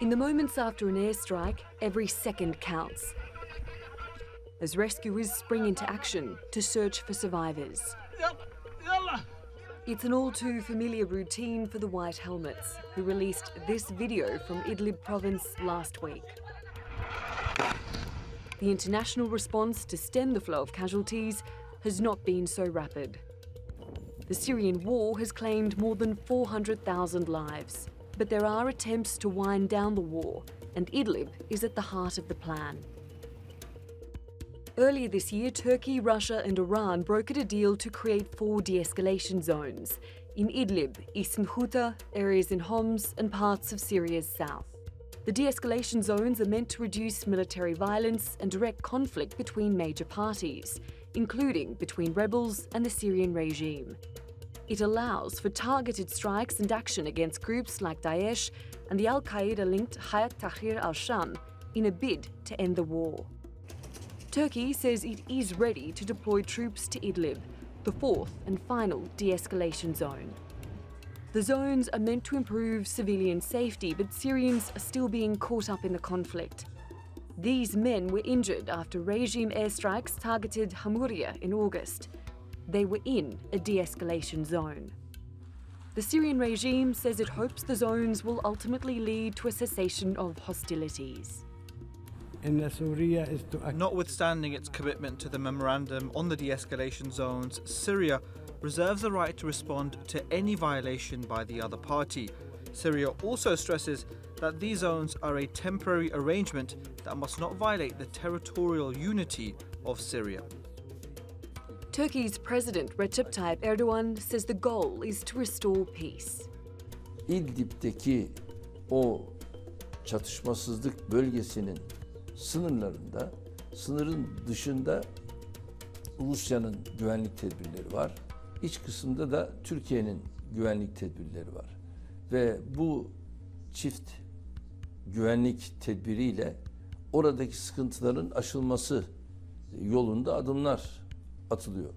In the moments after an airstrike, every second counts, as rescuers spring into action to search for survivors. It's an all-too familiar routine for the White Helmets, who released this video from Idlib province last week. The international response to stem the flow of casualties has not been so rapid. The Syrian war has claimed more than 400,000 lives, but there are attempts to wind down the war, and Idlib is at the heart of the plan. Earlier this year, Turkey, Russia and Iran brokered a deal to create 4 de-escalation zones in Idlib, eastern Ghouta, areas in Homs and parts of Syria's south. The de-escalation zones are meant to reduce military violence and direct conflict between major parties, including between rebels and the Syrian regime. It allows for targeted strikes and action against groups like Daesh and the Al-Qaeda-linked Hayat Tahrir al Sham in a bid to end the war. Turkey says it is ready to deploy troops to Idlib, the 4th and final de-escalation zone. The zones are meant to improve civilian safety, but Syrians are still being caught up in the conflict. These men were injured after regime airstrikes targeted Hamouria in August. They were in a de-escalation zone. The Syrian regime says it hopes the zones will ultimately lead to a cessation of hostilities. Notwithstanding its commitment to the memorandum on the de-escalation zones, Syria reserves the right to respond to any violation by the other party. Syria also stresses that these zones are a temporary arrangement that must not violate the territorial unity of Syria. Turkey's President Recep Tayyip Erdogan says the goal is to restore peace. İdlib'deki o çatışmasızlık bölgesinin sınırlarında, sınırın dışında Rusya'nın güvenlik tedbirleri var. İç kısımda da Türkiye'nin güvenlik tedbirleri var. Ve bu çift güvenlik tedbiriyle oradaki sıkıntıların aşılması yolunda adımlar atılıyor.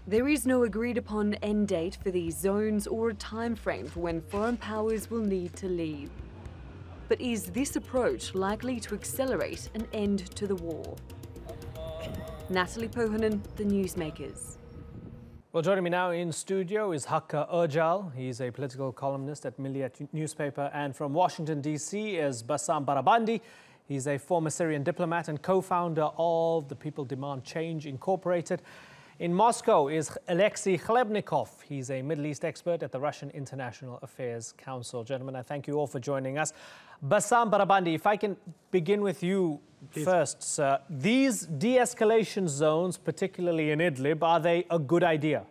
There is no agreed upon end date for these zones or a time frame for when foreign powers will need to leave. But is this approach likely to accelerate an end to the war? Natalie Pohanen, The Newsmakers. Well, joining me now in studio is Hakkı Öcal. He's a political columnist at Milliyet newspaper, and from Washington, D.C. is Bassam Barabandi. He's a former Syrian diplomat and co-founder of the People Demand Change Incorporated. In Moscow is Alexei Khlebnikov. He's a Middle East expert at the Russian International Affairs Council. Gentlemen, I thank you all for joining us. Bassam Barabandi, if I can begin with you first, sir. These de-escalation zones, particularly in Idlib, are they a good idea?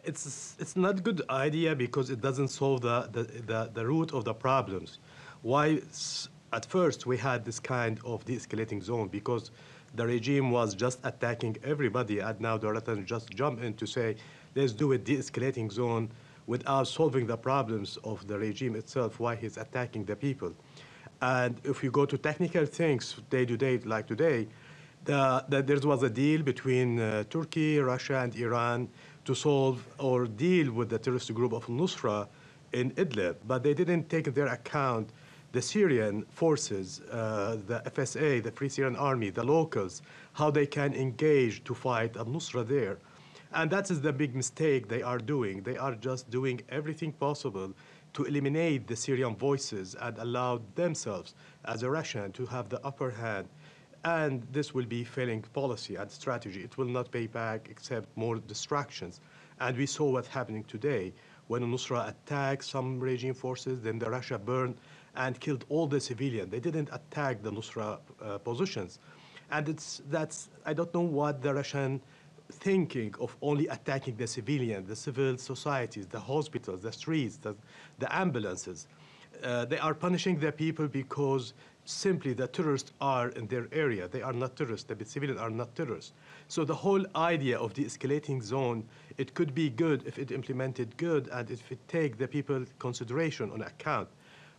It's not a good idea because it doesn't solve the root of the problems. Why? At first, we had this kind of de-escalating zone because the regime was just attacking everybody, and now the Russians just jump in to say, let's do a de-escalating zone without solving the problems of the regime itself, why he's attacking the people. And if you go to technical things, day-to-day, like today, there was a deal between Turkey, Russia, and Iran to solve or deal with the terrorist group of Nusra in Idlib, but they didn't take into account the Syrian forces, the FSA, the Free Syrian Army, the locals, how they can engage to fight al-Nusra there. And that is the big mistake they are doing. They are just doing everything possible to eliminate the Syrian voices and allow themselves, as a Russian, to have the upper hand. And this will be failing policy and strategy. It will not pay back except more distractions. And we saw what's happening today. When al-Nusra attacked some regime forces, then the Russia burned and killed all the civilians. They didn't attack the Nusra positions. And I don't know what the Russian thinking of only attacking the civilian, the civil societies, the hospitals, the streets, the ambulances. They are punishing the people because simply the terrorists are in their area. They are not terrorists. The civilians are not terrorists. So the whole idea of the escalating zone, it could be good if it implemented good and if it take the people consideration on account.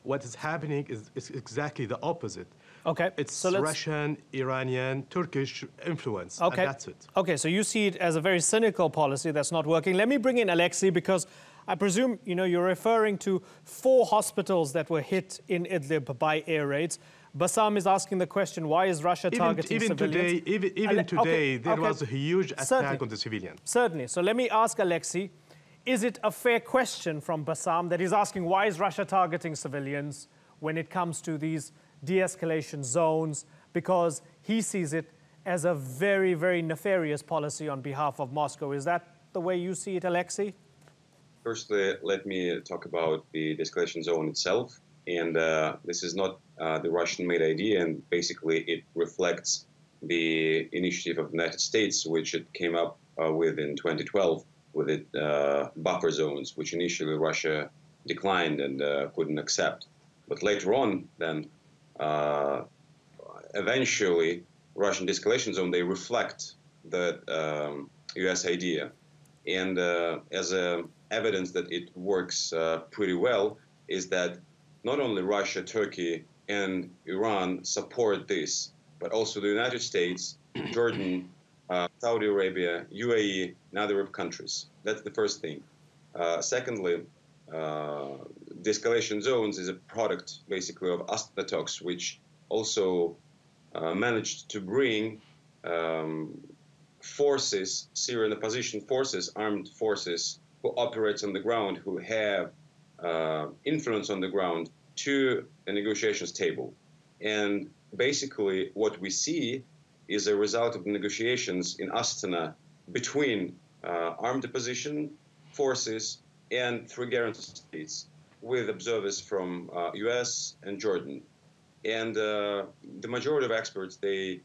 What is happening is exactly the opposite. Okay. It's Russian, Iranian, Turkish influence, and that's it. Okay, so you see it as a very cynical policy that's not working. Let me bring in Alexei, because I presume, you know, you're referring to 4 hospitals that were hit in Idlib by air raids. Bassam is asking the question, why is Russia targeting civilians? Even today, there was a huge attack on the civilians. Certainly. So let me ask Alexei, is it a fair question from Bassam that he's asking, why is Russia targeting civilians when it comes to these de-escalation zones? Because he sees it as a very, very nefarious policy on behalf of Moscow. Is that the way you see it, Alexei? Firstly, let me talk about the de-escalation zone itself. And this is not the Russian-made idea, and basically it reflects the initiative of the United States, which it came up with in 2012 with it buffer zones, which initially Russia declined and couldn't accept. But later on, then, eventually, Russian de-escalation zone, they reflect the U.S. idea. And as evidence that it works pretty well is that not only Russia, Turkey, and Iran support this, but also the United States, Jordan, Saudi Arabia, UAE, and other Arab countries. That's the first thing. Secondly, de-escalation zones is a product, basically, of Astana talks, which also managed to bring forces, Syrian opposition forces, armed forces, who operate on the ground, who have influence on the ground, to a negotiations table. And basically what we see is a result of the negotiations in Astana between armed opposition forces and 3 guarantee states, with observers from US and Jordan. And the majority of experts, they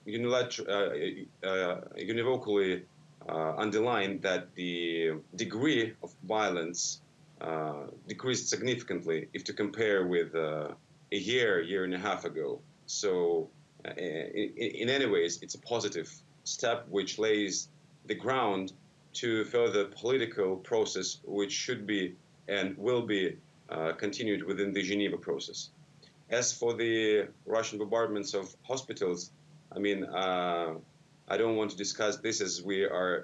univocally underline that the degree of violence decreased significantly if to compare with a year and a half ago. So in any ways, it's a positive step which lays the ground to further political process which should be and will be continued within the Geneva process. As for the Russian bombardments of hospitals, I mean, I don't want to discuss this as we are,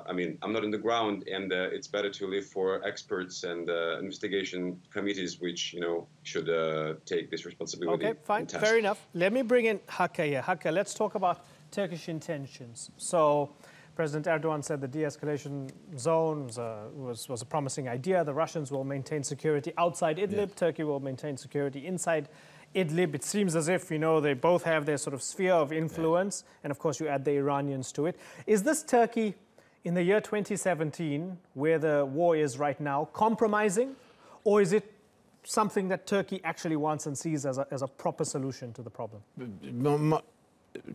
I mean, I'm not on the ground, and it's better to leave for experts and investigation committees which, you know, should take this responsibility. Okay, fine, fair enough. Let me bring in Hakka here. Hakka, let's talk about Turkish intentions. So President Erdogan said the de-escalation zone was a promising idea. The Russians will maintain security outside Idlib. Yes. Turkey will maintain security inside Idlib. It seems as if, you know, they both have their sort of sphere of influence. Yeah. And of course, you add the Iranians to it. Is this Turkey in the year 2017, where the war is right now, compromising? Or is it something that Turkey actually wants and sees as a proper solution to the problem?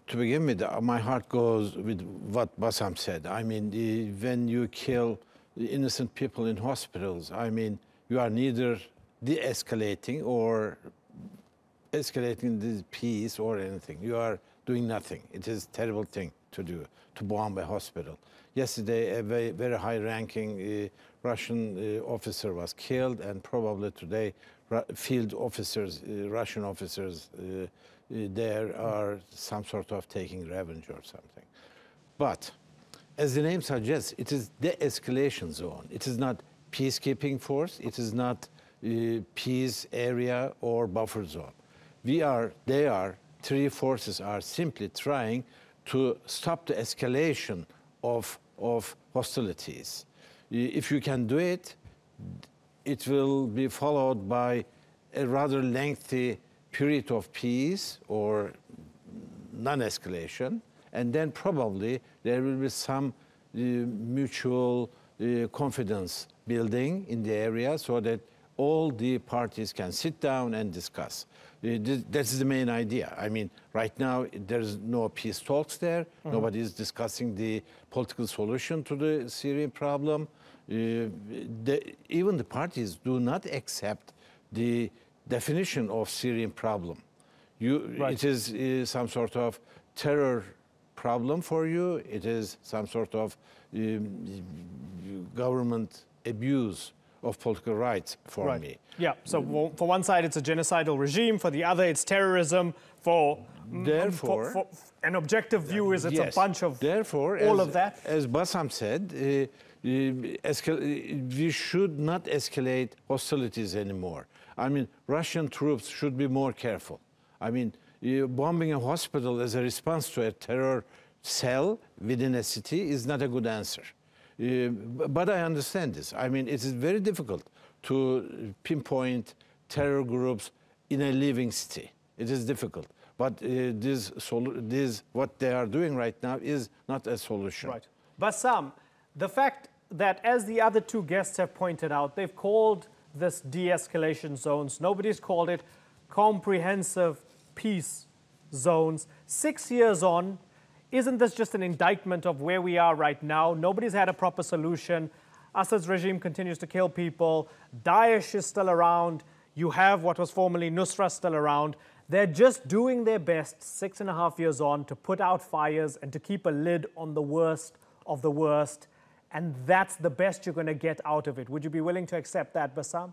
To begin with, my heart goes with what Bassam said. I mean, when you kill innocent people in hospitals, I mean, you are neither de-escalating or escalating the peace or anything. You are doing nothing. It is a terrible thing to do, to bomb a hospital. Yesterday, a very high-ranking Russian officer was killed, and probably today, field officers, Russian officers, there are some sort of taking revenge or something. But as the name suggests, it is de-escalation zone. It is not peacekeeping force. It is not peace area or buffer zone. They 3 forces are simply trying to stop the escalation of hostilities. If you can do it, it will be followed by a rather lengthy period of peace or non-escalation, and then probably there will be some mutual confidence building in the area so that all the parties can sit down and discuss. That's the main idea. I mean, right now, there's no peace talks there. Mm-hmm. Nobody is discussing the political solution to the Syrian problem. Even the parties do not accept the definition of Syrian problem. Right. It is some sort of terror problem for you. It is some sort of government abuse of political rights for me. Yeah, so for one side it's a genocidal regime, for the other it's terrorism, for an objective view is it's a bunch of therefore, all of that. As Bassam said, we should not escalate hostilities anymore. I mean, Russian troops should be more careful. I mean, bombing a hospital as a response to a terror cell within a city is not a good answer. But I understand this. I mean, it is very difficult to pinpoint terror groups in a living city. It is difficult. But what they are doing right now is not a solution. Right. Bassam, the fact that, as the other two guests have pointed out, they've called this de-escalation zones. Nobody's called it comprehensive peace zones. 6 years on, isn't this just an indictment of where we are right now? Nobody's had a proper solution. Assad's regime continues to kill people. Daesh is still around. You have what was formerly Nusra still around. They're just doing their best 6.5 years on to put out fires and to keep a lid on the worst of the worst. And that's the best you're going to get out of it. Would you be willing to accept that, Bassam?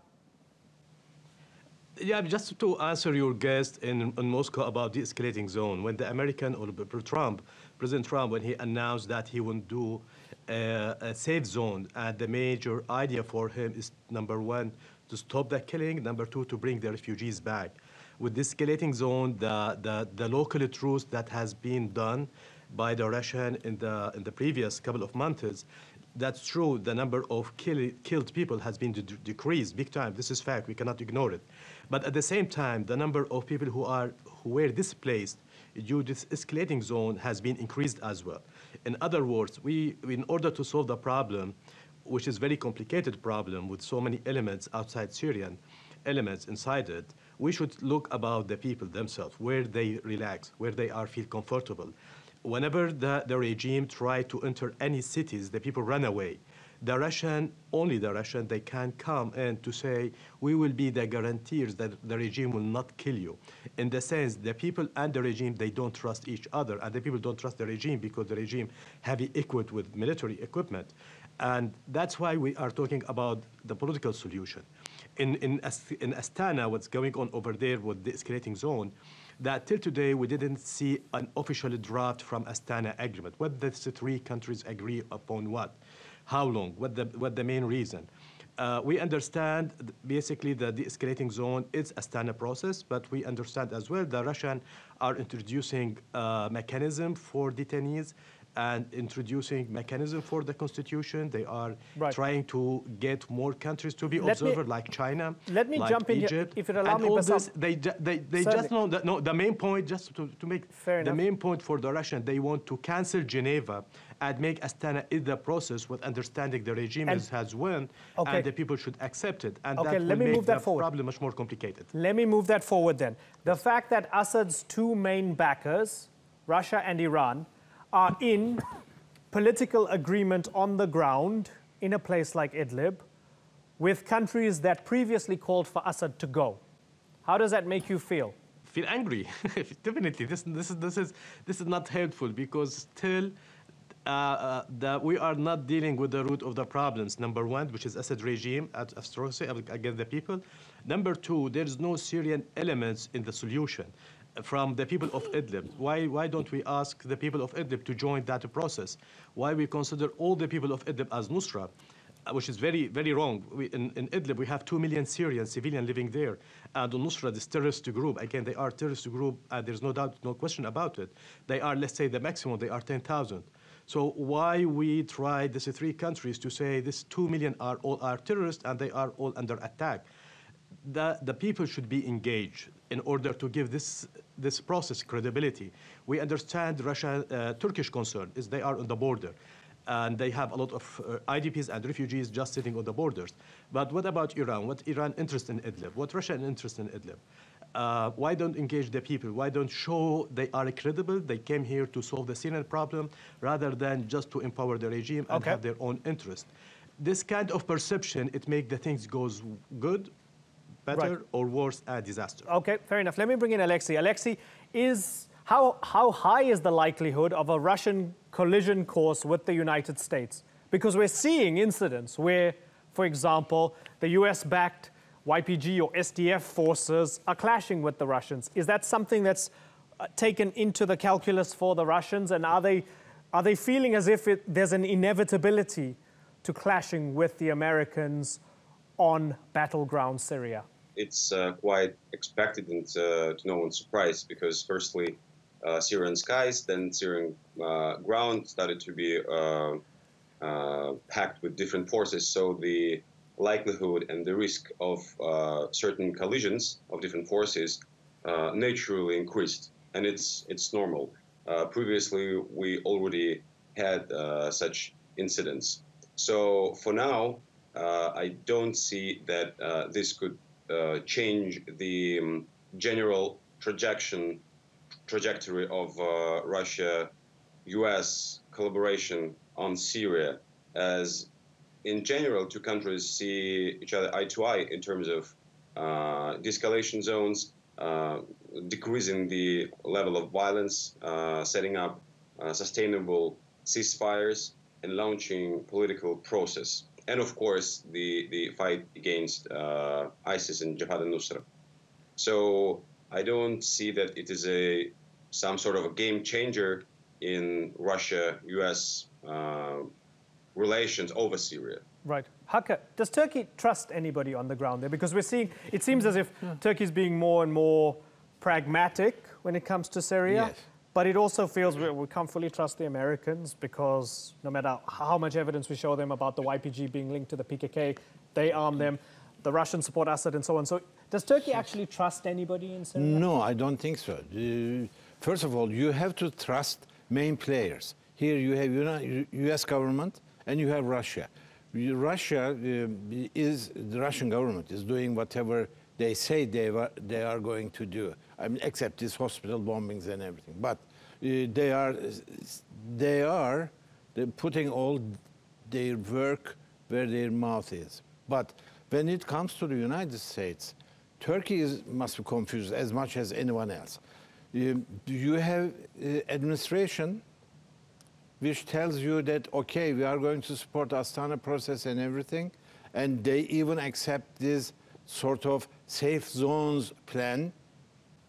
Yeah, just to answer your guest in Moscow about the escalating zone, when the American or President Trump, when he announced that he wouldn't do a safe zone, and the major idea for him is, number one, to stop the killing, number two, to bring the refugees back. With this escalating zone, the local truce that has been done by the Russian in the previous couple of months, that's true. The number of killed people has been decreased big time. This is fact. We cannot ignore it. But at the same time, the number of people who were displaced due to this escalating zone has been increased as well. In other words, in order to solve the problem, which is a very complicated problem with so many elements outside Syrian elements inside it, we should look about the people themselves, where they relax, where they feel comfortable. Whenever the regime try to enter any cities, the people run away. Only the Russian, they can come in to say, we will be the guarantees that the regime will not kill you. In the sense, the people and the regime, they don't trust each other, and the people don't trust the regime because the regime heavy equipped with military equipment. And that's why we are talking about the political solution. In Astana, what's going on over there with the escalating zone, that till today we didn't see an official draft from Astana agreement. What the three countries agree upon what? How long? What the main reason? We understand basically that the escalating zone is a Astana process, but we understand as well the Russians are introducing a mechanism for detainees and introducing mechanism for the constitution. They are trying to get more countries to be observer, like China, let me like jump in Egypt. Here, if it allow and me, all this, they just know that, no, the main point, just to make the main point for the Russian, they want to cancel Geneva and make Astana is the process with understanding the regime has won, and the people should accept it. And that will make the problem much more complicated. Let me move that forward then. The fact that Assad's two main backers, Russia and Iran, are in political agreement on the ground in a place like Idlib with countries that previously called for Assad to go. How does that make you feel? Feel angry. Definitely. This is not helpful because still we are not dealing with the root of the problems. Number one, which is Assad regime atrocity against the people. Number two, there is no Syrian elements in the solution from the people of Idlib. Why don't we ask the people of Idlib to join that process? Why we consider all the people of Idlib as Nusra, which is very, very wrong. In Idlib, we have 2 million Syrians, civilians living there. And Nusra, this terrorist group, again, they are a terrorist group, and there's no doubt, no question about it. They are, let's say, the maximum, they are 10,000. So why we try these three countries to say this 2 million are all terrorists and they are all under attack? The people should be engaged in order to give this process credibility. We understand Turkish concern is they are on the border, and they have a lot of IDPs and refugees just sitting on the borders. But what about Iran? What Iran interest in Idlib? What Russian interest in Idlib? Why don't engage the people? Why don't show they are credible? They came here to solve the Syrian problem rather than just to empower the regime and have their own interest. This kind of perception, it makes the things goes good, better or worse, a disaster. Okay, fair enough. Let me bring in Alexei. Alexei, how high is the likelihood of a Russian collision course with the United States? Because we're seeing incidents where, for example, the US-backed YPG or SDF forces are clashing with the Russians. Is that something that's taken into the calculus for the Russians? And are they feeling as if there's an inevitability to clashing with the Americans on battleground Syria? It's quite expected and to no one's surprise, because firstly, Syrian skies, then Syrian ground started to be packed with different forces. So the likelihood and the risk of certain collisions of different forces naturally increased, and it's normal. Previously, we already had such incidents. So for now, I don't see that this could change the general trajectory of Russia-US collaboration on Syria, as in general, two countries see each other eye to eye in terms of de-escalation zones, decreasing the level of violence, setting up sustainable ceasefires, and launching political process. And of course, the fight against ISIS and Jabhat al-Nusra. So I don't see that it is some sort of a game changer in Russia-US relations over Syria. Right. Hakkı, does Turkey trust anybody on the ground there? Because we're seeing, it seems as if Turkey is being more and more pragmatic when it comes to Syria. Yes. But it also feels we can't fully trust the Americans, because no matter how much evidence we show them about the YPG being linked to the PKK, they arm them, the Russians support Assad and so on. So does Turkey actually trust anybody in Syria? No, I don't think so. First of all, you have to trust main players. Here you have US government and you have Russia. The Russian government is doing whatever they say they are going to do. I mean, except these hospital bombings and everything. But they're putting all their work where their mouth is. But when it comes to the United States, Turkey must be confused as much as anyone else. You have administration which tells you that, okay, we are going to support Astana process and everything, and they even accept this sort of safe zones plan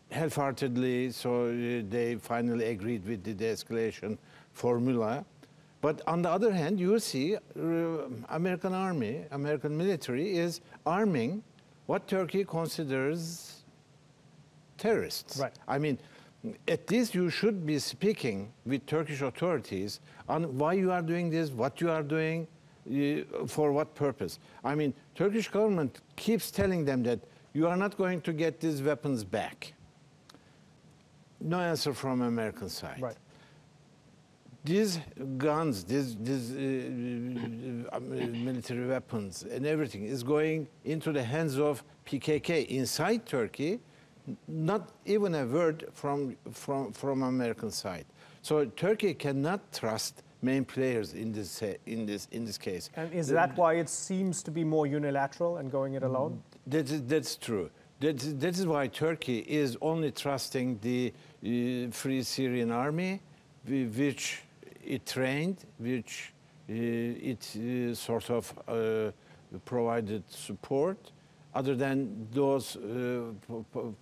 half-heartedly, so they finally agreed with the de-escalation formula. But on the other hand, you see American army, American military is arming what Turkey considers terrorists. Right. I mean, at least you should be speaking with Turkish authorities on why you are doing this, what you are doing, for what purpose. I mean, Turkish government keeps telling them that you are not going to get these weapons back. No answer from American side. Right. These guns, these military weapons and everything is going into the hands of PKK inside Turkey. Not even a word from American side. So Turkey cannot trust main players in this case. And is that why it seems to be more unilateral and going it alone? That's true. That is why Turkey is only trusting the Free Syrian Army, which it trained, which it sort of provided support. Other than those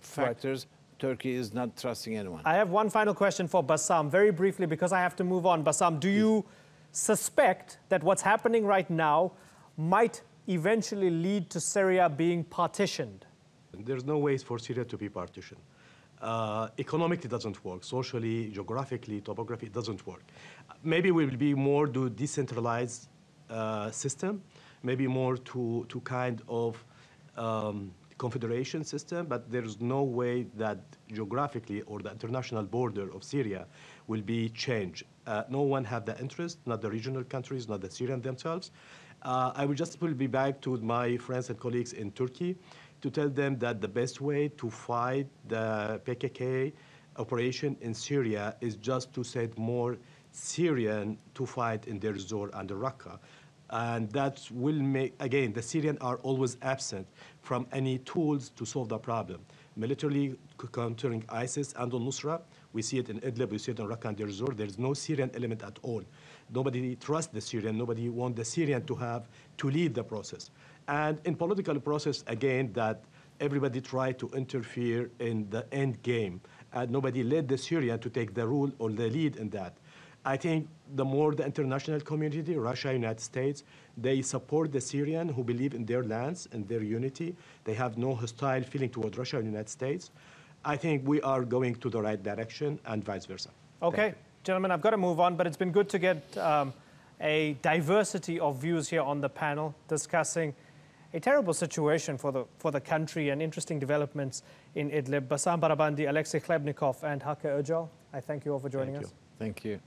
factors, right. Turkey is not trusting anyone. I have one final question for Bassam, very briefly, because I have to move on. Bassam, do you suspect that what's happening right now might eventually lead to Syria being partitioned? There's no ways for Syria to be partitioned. Economically, it doesn't work. Socially, geographically, topography, it doesn't work. Maybe we will be more to decentralized system, maybe more to kind of confederation system, but there's no way that geographically or the international border of Syria will be changed. No one have the interest, not the regional countries, not the Syrians themselves. I will just be back to my friends and colleagues in Turkey to tell them that the best way to fight the PKK operation in Syria is just to send more Syrian to fight in Deir ez-Zor and Raqqa. And that will make, again, the Syrians are always absent from any tools to solve the problem. Militarily countering ISIS and al-Nusra, we see it in Idlib, we see it in Raqqa and Deir ez-Zor. There's no Syrian element at all. Nobody trusts the Syrian, nobody wants the Syrian to lead the process. And in political process, again, that everybody tried to interfere in the end game, and nobody led the Syrian to take the rule or the lead in that. I think the more the international community, Russia, United States, they support the Syrian who believe in their lands and their unity. They have no hostile feeling toward Russia and United States. I think we are going to the right direction and vice versa. Okay, gentlemen, I've got to move on, but it's been good to get a diversity of views here on the panel discussing a terrible situation for the country and interesting developments in Idlib. Bassam Barabandi, Alexei Khlebnikov, and Haka Ercal, I thank you all for joining us. Thank you.